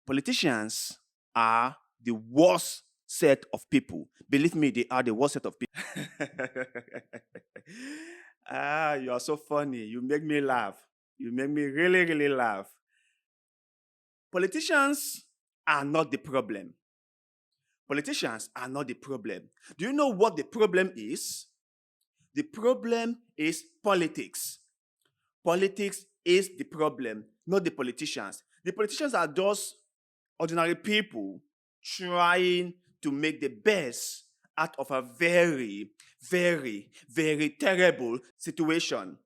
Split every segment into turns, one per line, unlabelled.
Politicians are the worst set of people. Believe me, they are the worst set of people. You are so funny. You make me laugh. You make me really, really laugh. Politicians are not the problem. Politicians are not the problem. Do you know what the problem is? The problem is politics. Politics is the problem, not the politicians. The politicians are just ordinary people trying to make the best out of a very, very, very terrible situation.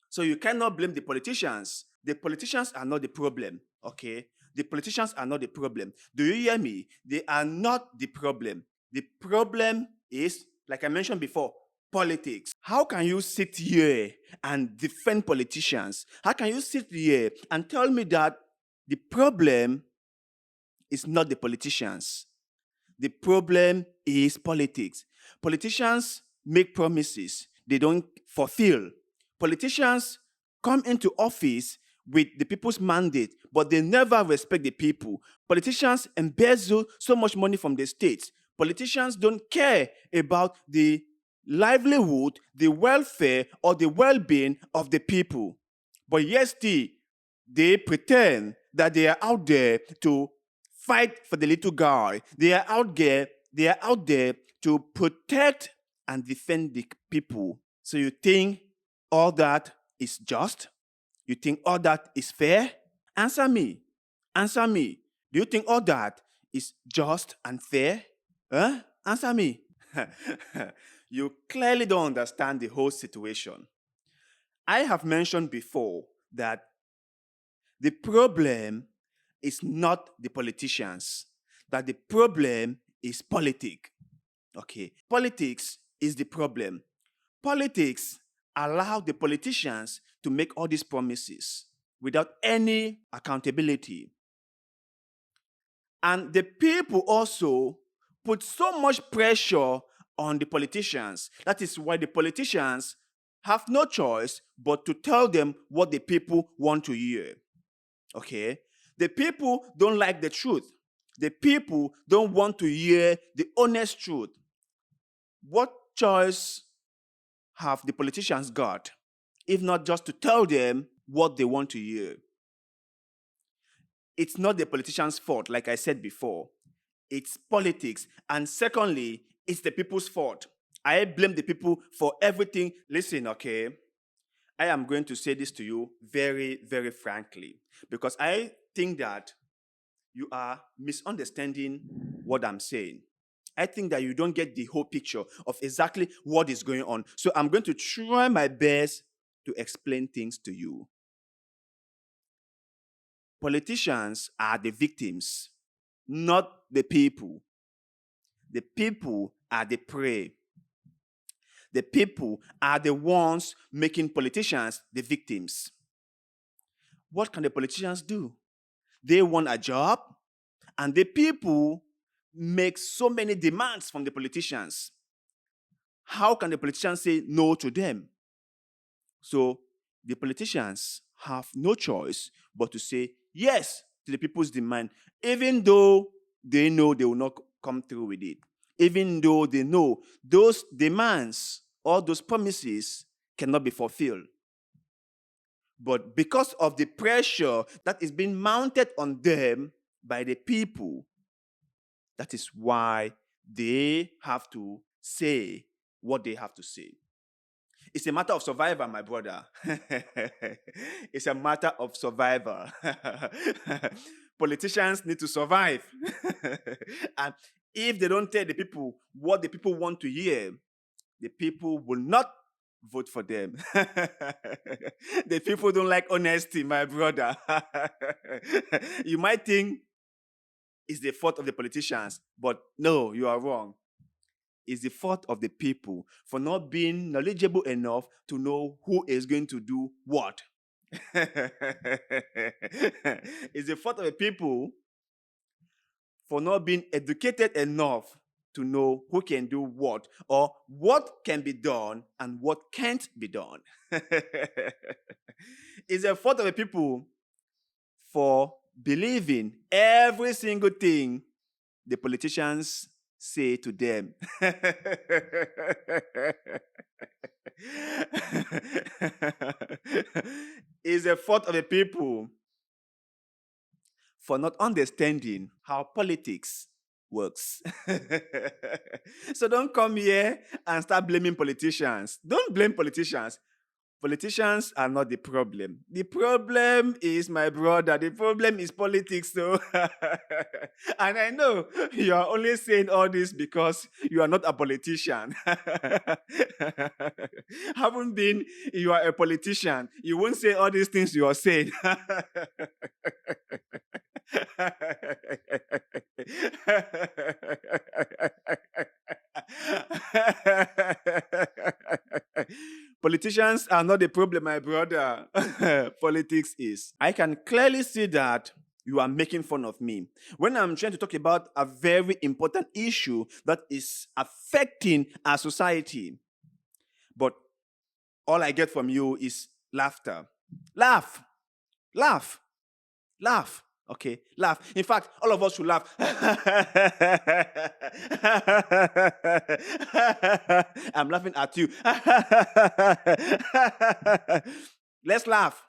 So you cannot blame the politicians. The politicians are not the problem, okay? The politicians are not the problem. Do you hear me? They are not the problem. The problem is, like I mentioned before, politics. How can you sit here and defend politicians? How can you sit here and tell me that the problem is not the politicians? The problem is politics. Politicians make promises they don't fulfill. Politicians come into office with the people's mandate, but they never respect the people. Politicians embezzle so much money from the states. Politicians don't care about the livelihood, the welfare, or the well-being of the people. But yet still, they pretend that they are out there to fight for the little guy. They are out there to protect and defend the people. So you think all that is just? You think all that is fair? Answer me. Answer me. Do you think all that is just and fair? Huh? Answer me. You clearly don't understand the whole situation. I have mentioned before that the problem is not the politicians, that the problem is politics. Okay, politics is the problem. Politics allow the politicians to make all these promises without any accountability. And the people also put so much pressure on the politicians. That is why the politicians have no choice but to tell them what the people want to hear. Okay? The people don't like the truth. The people don't want to hear the honest truth. What choice have the politicians got if not just to tell them what they want to hear? It's not the politicians' fault, like I said before. It's politics. And secondly, it's the people's fault. I blame the people for everything. Listen, okay? I am going to say this to you very, very frankly, because I think that you are misunderstanding what I'm saying. I think that you don't get the whole picture of exactly what is going on. So I'm going to try my best to explain things to you. Politicians are the victims, not the people. The people are the prey. The people are the ones making politicians the victims. What can the politicians do? They want a job, and the people make so many demands from the politicians. How can the politicians say no to them? So the politicians have no choice but to say yes to the people's demand, even though they know they will not come through with it. Even though they know those demands or those promises cannot be fulfilled. But because of the pressure that is being mounted on them by the people, that is why they have to say what they have to say. It's a matter of survival, my brother. It's a matter of survival. Politicians need to survive. And if they don't tell the people what the people want to hear, the people will not vote for them. The people don't like honesty, my brother. You might think it's the fault of the politicians, but no, you are wrong. It's the fault of the people for not being knowledgeable enough to know who is going to do what. It's the fault of the people for not being educated enough to know who can do what or what can be done and what can't be done. It's the fault of the people for believing every single thing the politicians say to them. It's a fault of the people for not understanding how politics works. So don't come here and start blaming politicians. Don't blame politicians. Politicians are not the problem. The problem is my brother. The problem is politics, though. And I know you are only saying all this because you are not a politician. Haven't been, you are a politician. You won't say all these things you are saying. Politicians are not the problem, my brother. Politics is. I can clearly see that you are making fun of me when I'm trying to talk about a very important issue that is affecting our society. But all I get from you is laughter. Laugh, laugh, laugh. Okay, laugh. In fact, all of us should laugh. I'm laughing at you. Let's laugh.